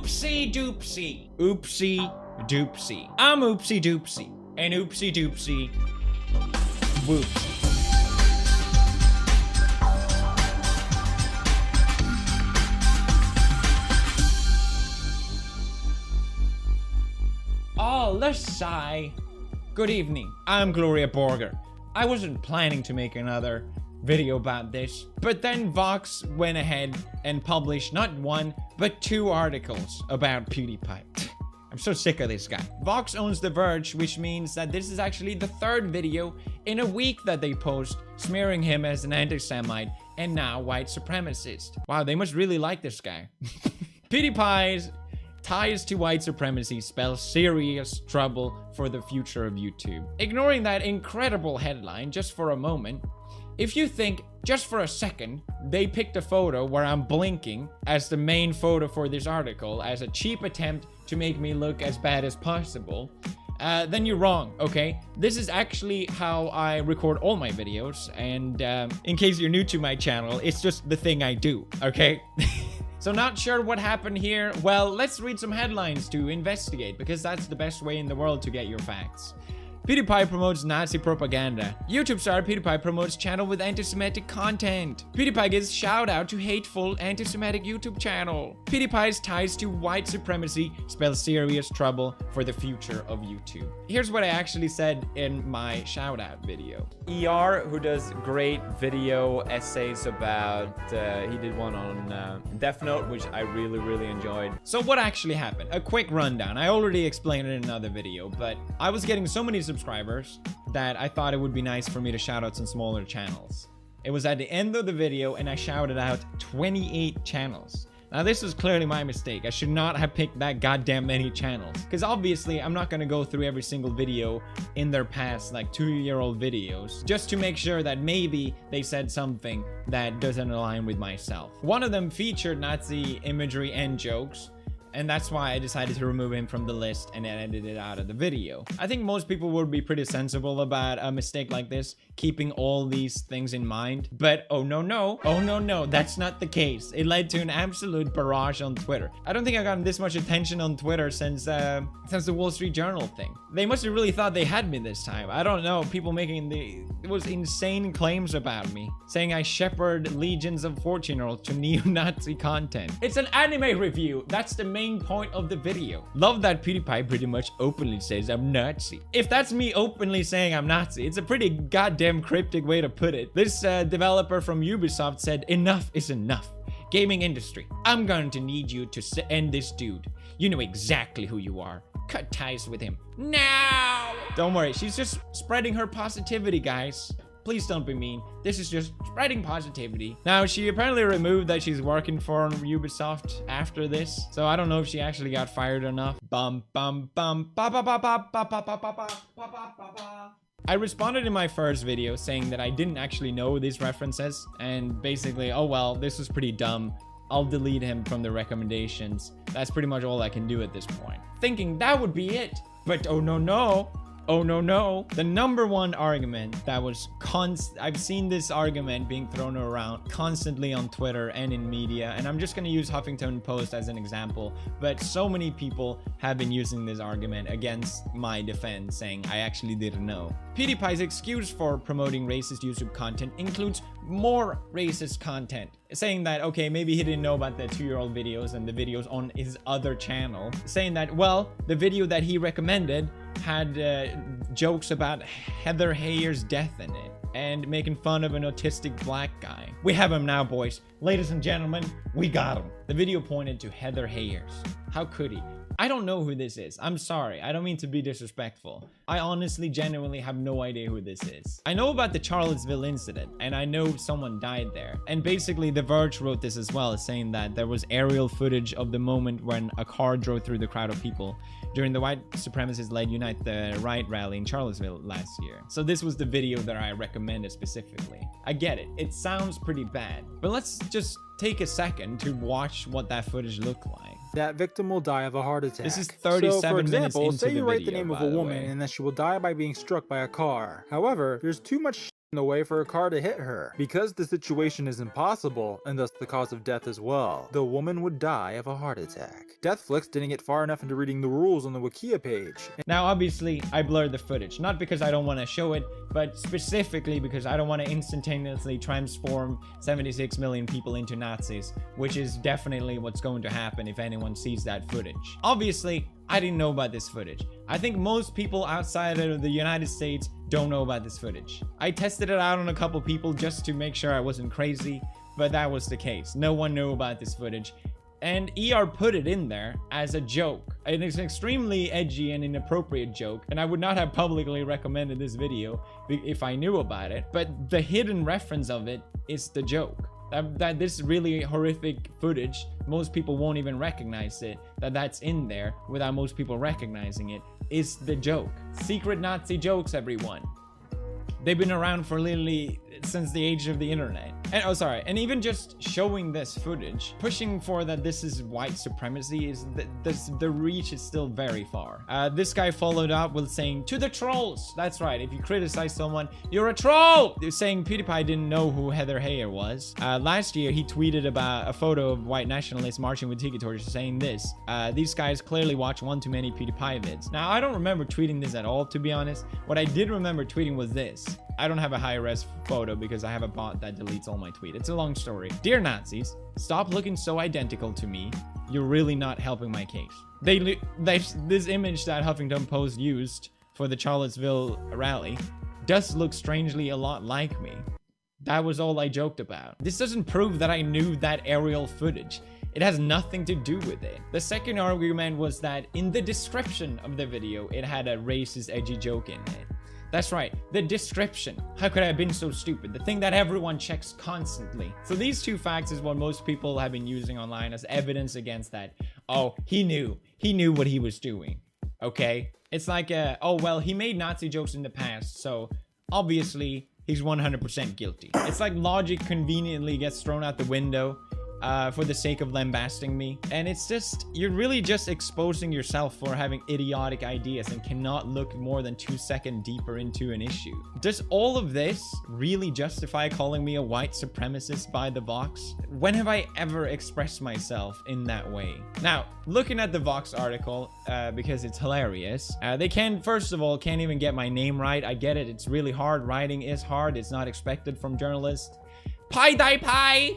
Oopsie doopsie. Oopsie doopsie. I'm oopsie doopsie. And oopsie doopsie. Whoops. Oh, let's sigh. Good evening. I'm Gloria Borger. I wasn't planning to make another video about this, but then Vox went ahead and published not one, but 2 articles about PewDiePie. I'm so sick of this guy. Vox owns The Verge, which means that this is actually the 3rd video in a week that they post smearing him as an anti-Semite and now white supremacist. Wow, they must really like this guy. PewDiePie's ties to white supremacy spell serious trouble for the future of YouTube. Ignoring that incredible headline just for a moment, if you think just for a second they picked a photo where I'm blinking as the main photo for this article as a cheap attempt to make me look as bad as possible, then you're wrong, okay? This is actually how I record all my videos, and in case you're new to my channel, it's just the thing I do, okay? So not sure what happened here? Well, let's read some headlines to investigate, because that's the best way in the world to get your facts. PewDiePie promotes Nazi propaganda. YouTube star PewDiePie promotes channel with anti-Semitic content. PewDiePie gives shout out to hateful anti-Semitic YouTube channel. PewDiePie's ties to white supremacy spell serious trouble for the future of YouTube. Here's what I actually said in my shout out video. ER, who does great video essays about, he did one on Death Note, which I really enjoyed. So what actually happened? A quick rundown. I already explained it in another video, but I was getting so many subscribers that I thought it would be nice for me to shout out some smaller channels. It was at the end of the video and I shouted out 28 channels. Now this was clearly my mistake. I should not have picked that goddamn many channels, because obviously I'm not going to go through every single video in their past like 2-year-old videos just to make sure that maybe they said something that doesn't align with myself. One of them featured Nazi imagery and jokes, and that's why I decided to remove him from the list and then edit it out of the video. I think most people would be pretty sensible about a mistake like this, keeping all these things in mind. But oh no, that's not the case. It led to an absolute barrage on Twitter. I don't think I've gotten this much attention on Twitter since the Wall Street Journal thing. They must have really thought they had me this time. I don't know, people making it was insane claims about me, saying I shepherd legions of 14-year-olds to neo-Nazi content. It's an anime review. That's the main point of the video. Love that PewDiePie pretty much openly says I'm Nazi. If that's me openly saying I'm Nazi, it's a pretty goddamn cryptic way to put it. This developer from Ubisoft said, "Enough is enough. Gaming industry, I'm going to need you to end this dude. You know exactly who you are. Cut ties with him now." Don't worry, she's just spreading her positivity, guys. Please don't be mean. This is just spreading positivity. Now, she apparently removed that she's working for Ubisoft after this, so I don't know if she actually got fired or not. I responded in my first video saying that I didn't actually know these references, and basically, oh well, this was pretty dumb. I'll delete him from the recommendations. That's pretty much all I can do at this point. Thinking that would be it. But oh no. Oh no. The number one argument that was I've seen this argument being thrown around constantly on Twitter and in media, and I'm just going to use Huffington Post as an example, but so many people have been using this argument against my defense, saying I actually didn't know. PewDiePie's excuse for promoting racist YouTube content includes more racist content, saying that, okay, maybe he didn't know about the 2-year-old videos and the videos on his other channel, saying that, well, the video that he recommended had jokes about Heather Heyer's death in it and making fun of an autistic black guy. We have him now, boys. Ladies and gentlemen, we got him. The video pointed to Heather Heyers. How could he? I don't know who this is. I'm sorry. I don't mean to be disrespectful. I honestly, genuinely have no idea who this is. I know about the Charlottesville incident, and I know someone died there. And basically, The Verge wrote this as well, saying that there was aerial footage of the moment when a car drove through the crowd of people during the white supremacist-led Unite the Right rally in Charlottesville last year. So this was the video that I recommended specifically. I get it. It sounds pretty bad. But let's just take a second to watch what that footage looked like. That victim will die of a heart attack. This is 37 so, for example, minutes into say you the write video, the name of a woman and that she will die by being struck by a car. However, there's too much the way for a car to hit her. Because the situation is impossible, and thus the cause of death as well, the woman would die of a heart attack. Deathflix didn't get far enough into reading the rules on the Wikia page. Now, obviously, I blurred the footage, not because I don't want to show it, but specifically because I don't want to instantaneously transform 76 million people into Nazis, which is definitely what's going to happen if anyone sees that footage. Obviously, I didn't know about this footage. I think most people outside of the United States don't know about this footage. I tested it out on a couple people just to make sure I wasn't crazy, but that was the case. No one knew about this footage. And ER put it in there as a joke. And it's an extremely edgy and inappropriate joke, and I would not have publicly recommended this video if I knew about it. But the hidden reference of it is the joke. That this really horrific footage, most people won't even recognize it, that's in there without most people recognizing it, is the joke. Secret Nazi jokes, everyone. They've been around for literally since the age of the internet. And and even just showing this footage, pushing for that this is white supremacy, is the reach is still very far. This guy followed up with saying, "To the trolls." That's right, if you criticize someone, you're a troll! They're saying Pewdiepie didn't know who Heather Heyer was. Last year, he tweeted about a photo of white nationalists marching with tiki torches saying this, "These guys clearly watch one too many Pewdiepie vids." Now, I don't remember tweeting this at all, to be honest. What I did remember tweeting was this. I don't have a high-res photo because I have a bot that deletes all my tweets. It's a long story. "Dear Nazis, stop looking so identical to me. You're really not helping my case." This image that Huffington Post used for the Charlottesville rally does look strangely a lot like me. That was all I joked about. This doesn't prove that I knew that aerial footage. It has nothing to do with it. The second argument was that in the description of the video, it had a racist, edgy joke in it. That's right, the description. How could I have been so stupid? The thing that everyone checks constantly. So these two facts is what most people have been using online as evidence against that. Oh, he knew what he was doing. Okay? It's like, oh, well, he made Nazi jokes in the past, so obviously he's 100% guilty. It's like logic conveniently gets thrown out the window for the sake of lambasting me. And it's just, you're really just exposing yourself for having idiotic ideas and cannot look more than 2 seconds deeper into an issue. Does all of this really justify calling me a white supremacist by the Vox? When have I ever expressed myself in that way? Now, looking at the Vox article, because it's hilarious, they first of all, can't even get my name right. I get it, it's really hard. Writing is hard, it's not expected from journalists. Pewdiepie!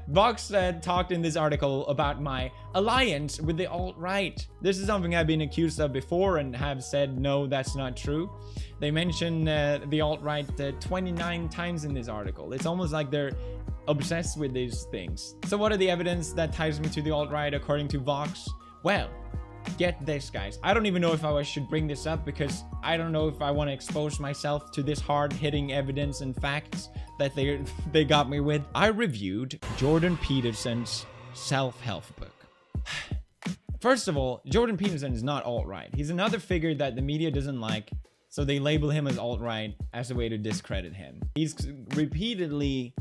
Vox talked in this article about my alliance with the alt-right. This is something I've been accused of before and have said, no, that's not true. They mention the alt-right 29 times in this article. It's almost like they're obsessed with these things. So what are the evidence that ties me to the alt-right according to Vox? Well, get this, guys. I don't even know if I should bring this up because I don't know if I want to expose myself to this hard-hitting evidence and facts that they got me with. I reviewed Jordan Peterson's self-help book. First of all, Jordan Peterson is not alt-right. He's another figure that the media doesn't like, so they label him as alt-right as a way to discredit him. He's repeatedly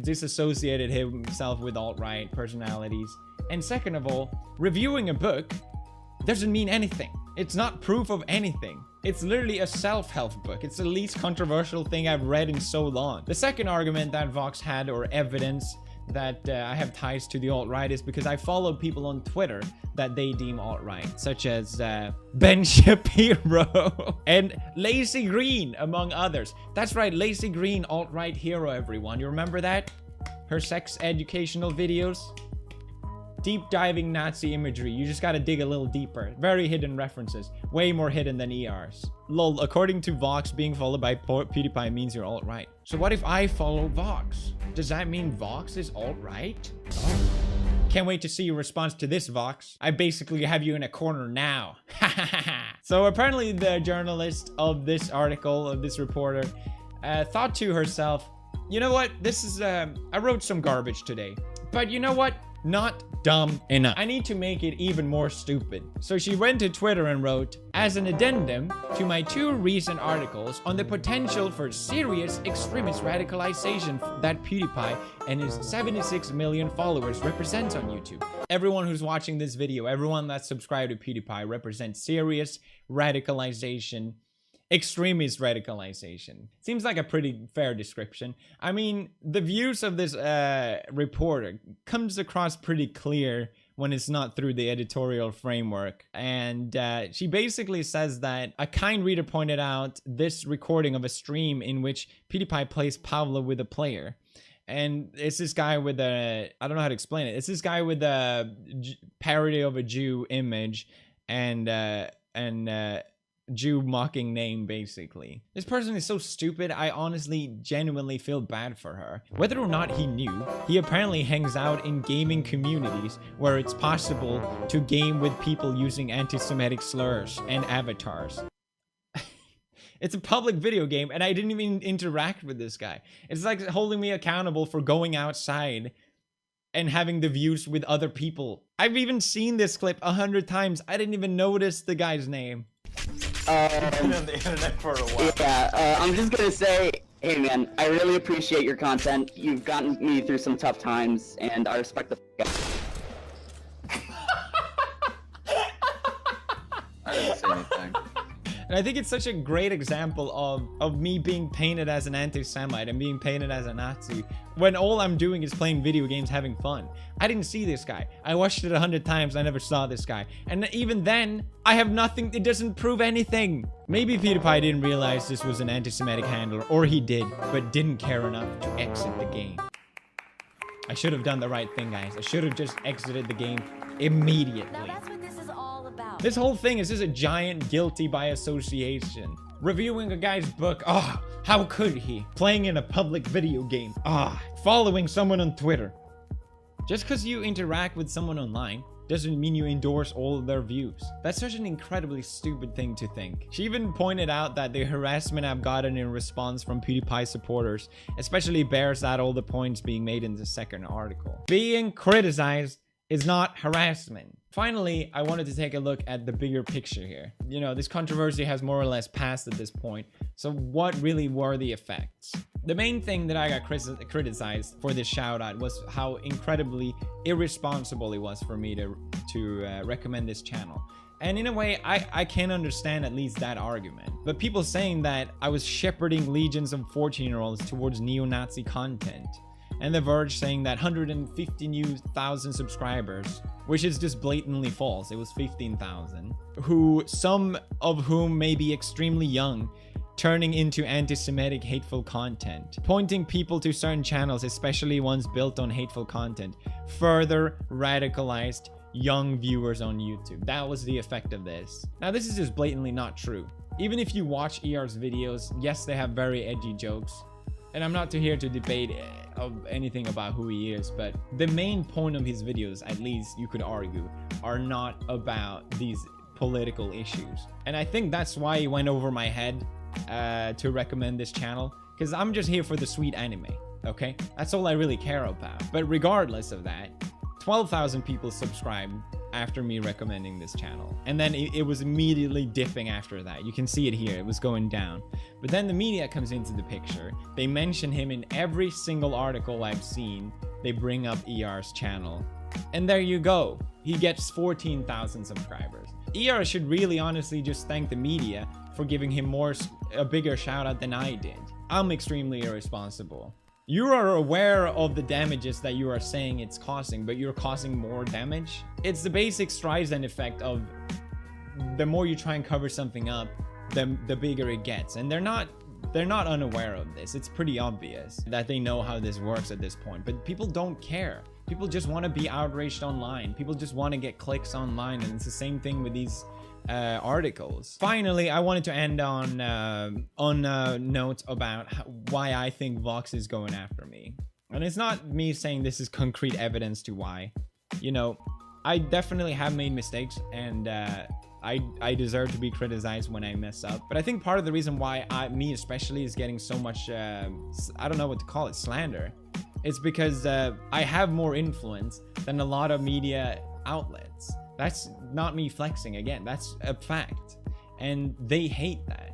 disassociated himself with alt-right personalities. And second of all, reviewing a book doesn't mean anything. It's not proof of anything. It's literally a self-help book. It's the least controversial thing I've read in so long. The second argument that Vox had, or evidence that I have ties to the alt-right, is because I followed people on Twitter that they deem alt-right, such as Ben Shapiro and Lacey Green, among others. That's right, Lacey Green, alt-right hero, everyone. You remember that? Her sex educational videos? Deep diving Nazi imagery. You just gotta dig a little deeper. Very hidden references. Way more hidden than ERs. Lol, according to Vox, being followed by Pewdiepie means you're alt-right. So what if I follow Vox? Does that mean Vox is alt-right? Oh. Can't wait to see your response to this, Vox. I basically have you in a corner now. So apparently the journalist of this article, of this reporter, thought to herself, you know what? This is, I wrote some garbage today. But you know what? Not dumb enough. I need to make it even more stupid. So she went to Twitter and wrote, as an addendum to my 2 recent articles on the potential for serious extremist radicalization that Pewdiepie and his 76 million followers represents on YouTube. Everyone who's watching this video, everyone that's subscribed to Pewdiepie represents serious radicalization extremist radicalization. Seems like a pretty fair description. I mean, the views of this reporter comes across pretty clear when it's not through the editorial framework. And she basically says that a kind reader pointed out this recording of a stream in which Pewdiepie plays Pavlo with a player. And it's this guy with a, I don't know how to explain it. It's this guy with a parody of a Jew image and Jew mocking name, basically. This person is so stupid, I honestly genuinely feel bad for her. Whether or not he knew, he apparently hangs out in gaming communities where it's possible to game with people using anti-Semitic slurs and avatars. It's a public video game, and I didn't even interact with this guy. It's like holding me accountable for going outside and having the views with other people. I've even seen this clip 100 times. I didn't even notice the guy's name. You've been on the internet for a while. Yeah, I'm just gonna say, hey man, I really appreciate your content. You've gotten me through some tough times, and I respect the I didn't say anything. And I think it's such a great example of me being painted as an anti-Semite and being painted as a Nazi when all I'm doing is playing video games, having fun. I didn't see this guy. I watched it 100 times. I never saw this guy. And even then, I have nothing. It doesn't prove anything. Maybe Pewdiepie didn't realize this was an anti-Semitic handler, or he did, but didn't care enough to exit the game. I should have done the right thing, guys. I should have just exited the game immediately. Now that's what this is all about. This whole thing is just a giant guilty by association. Reviewing a guy's book, how could he? Playing in a public video game, following someone on Twitter. Just because you interact with someone online doesn't mean you endorse all of their views. That's such an incredibly stupid thing to think. She even pointed out that the harassment I've gotten in response from PewDiePie supporters especially bears out all the points being made in the second article. Being criticized is not harassment. Finally, I wanted to take a look at the bigger picture here. You know, this controversy has more or less passed at this point, so what really were the effects? The main thing that I got criticized for this shout out was how incredibly irresponsible it was for me to recommend this channel. And in a way, I can understand at least that argument. But people saying that I was shepherding legions of 14-year-olds towards neo-Nazi content. And The Verge saying that 150,000 subscribers, which is just blatantly false. It was 15,000, some of whom may be extremely young, turning into anti-Semitic hateful content, pointing people to certain channels, especially ones built on hateful content, further radicalized young viewers on YouTube. That was the effect of this. Now, this is just blatantly not true. Even if you watch ER's videos, yes, they have very edgy jokes. And I'm not here to debate of anything about who he is, but the main point of his videos, at least you could argue, are not about these political issues. And I think that's why it went over my head to recommend this channel, because I'm just here for the sweet anime, okay? That's all I really care about. But regardless of that, 12,000 people subscribed after me recommending this channel, and then it was immediately dipping after that. You can see it here, it was going down. But then the media comes into the picture. They mention him in every single article I've seen. They bring up ER's channel, and there you go, he gets 14,000 subscribers. ER should really honestly just thank the media for giving him a bigger shout out than I did. I'm extremely irresponsible. You are aware of the damages that you are saying it's causing, but you're causing more damage. It's the basic Streisand effect of the more you try and cover something up, the bigger it gets. And they're not unaware of this. It's pretty obvious that they know how this works at this point, but people don't care. People just want to be outraged online. People just want to get clicks online, and it's the same thing with these articles. Finally, I wanted to end on a note about why I think Vox is going after me. And it's not me saying this is concrete evidence to why. You know, I definitely have made mistakes, and I deserve to be criticized when I mess up. But I think part of the reason why me especially is getting so much, I don't know what to call it, slander, it's because I have more influence than a lot of media outlets. That's not me flexing again, that's a fact. And they hate that.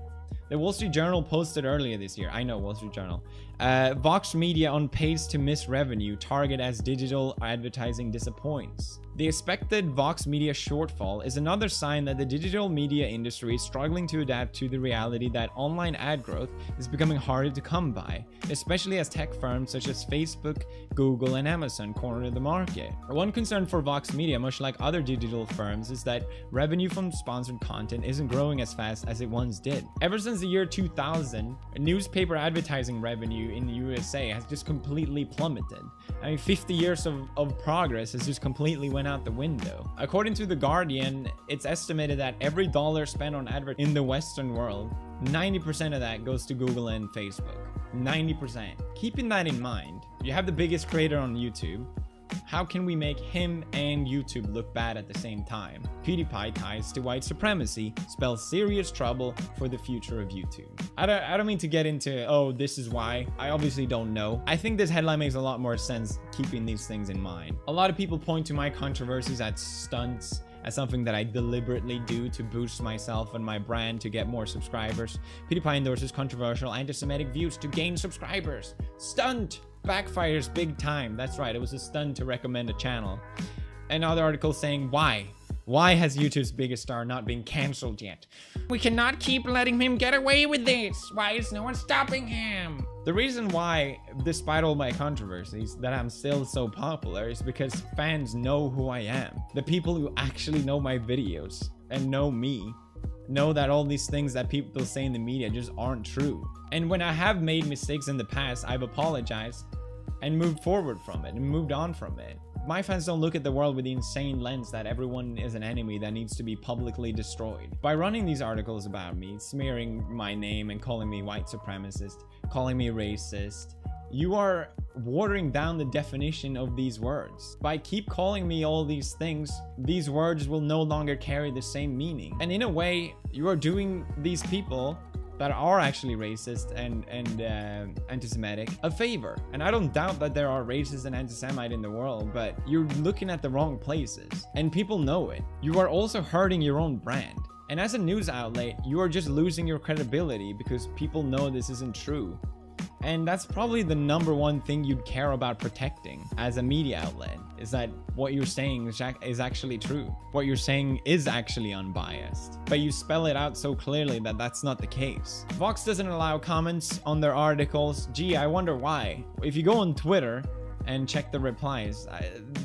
The Wall Street Journal posted earlier this year, I know, Wall Street Journal, Vox Media on pace to miss revenue, target as digital advertising disappoints. The expected Vox Media shortfall is another sign that the digital media industry is struggling to adapt to the reality that online ad growth is becoming harder to come by, especially as tech firms such as Facebook, Google, and Amazon corner the market. One concern for Vox Media, much like other digital firms, is that revenue from sponsored content isn't growing as fast as it once did. Ever since the year 2000, newspaper advertising revenue in the USA has just completely plummeted. I mean, 50 years of progress has just completely went out the window. According to The Guardian, it's estimated that every dollar spent on advertising in the Western world, 90% of that goes to Google and Facebook. 90%. Keeping that in mind, you have the biggest creator on YouTube. How can we make him and YouTube look bad at the same time? PewDiePie ties to white supremacy spells serious trouble for the future of YouTube. I don't mean to get into, oh, this is why. I obviously don't know. I think this headline makes a lot more sense keeping these things in mind. A lot of people point to my controversies as stunts, as something that I deliberately do to boost myself and my brand to get more subscribers. PewDiePie endorses controversial anti-Semitic views to gain subscribers. Stunt! Backfires big time. That's right, it was a stunt to recommend a channel. Another article saying, why? Why has YouTube's biggest star not been cancelled yet? We cannot keep letting him get away with this. Why is no one stopping him? The reason why, despite all my controversies, that I'm still so popular is because fans know who I am. The people who actually know my videos and know me know that all these things that people say in the media just aren't true. And when I have made mistakes in the past, I've apologized and moved forward from it and moved on from it. My fans don't look at the world with the insane lens that everyone is an enemy that needs to be publicly destroyed. By running these articles about me, smearing my name and calling me white supremacist, calling me racist, you are watering down the definition of these words. By keep calling me all these things, these words will no longer carry the same meaning. And in a way, you are doing these people that are actually racist and anti-Semitic a favor. And I don't doubt that there are racist and anti-Semite in the world, but you're looking at the wrong places. And people know it. You are also hurting your own brand. And as a news outlet, you are just losing your credibility because people know this isn't true. And that's probably the #1 thing you'd care about protecting as a media outlet, is that what you're saying is actually true. What you're saying is actually unbiased. But you spell it out so clearly that that's not the case. Vox doesn't allow comments on their articles. Gee, I wonder why. If you go on Twitter and check the replies,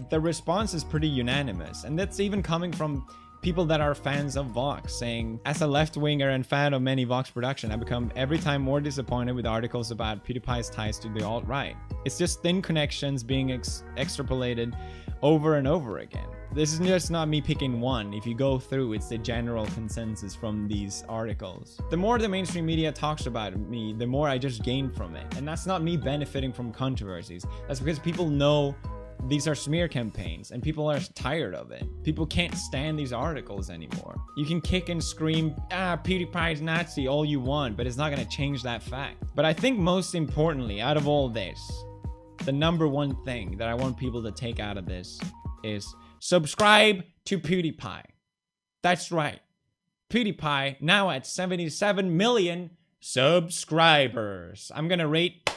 the response is pretty unanimous. And that's even coming from people that are fans of Vox, saying, as a left-winger and fan of many Vox production, I become every time more disappointed with articles about PewDiePie's ties to the alt-right. It's just thin connections being extrapolated over and over again. This is just not me picking one. If you go through, it's the general consensus from these articles. The more the mainstream media talks about me, the more I just gain from it. And that's not me benefiting from controversies. That's because people know these are smear campaigns and people are tired of it. People can't stand these articles anymore. You can kick and scream, PewDiePie's Nazi all you want, but it's not going to change that fact. But I think most importantly, out of all this, the #1 thing that I want people to take out of this is subscribe to PewDiePie. That's right. PewDiePie now at 77 million subscribers. I'm going to rate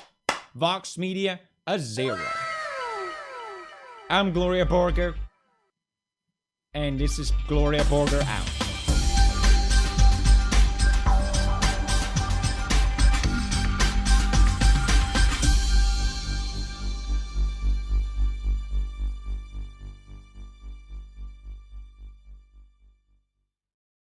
Vox Media a 0. I'm Gloria Borger, and this is Gloria Borger out.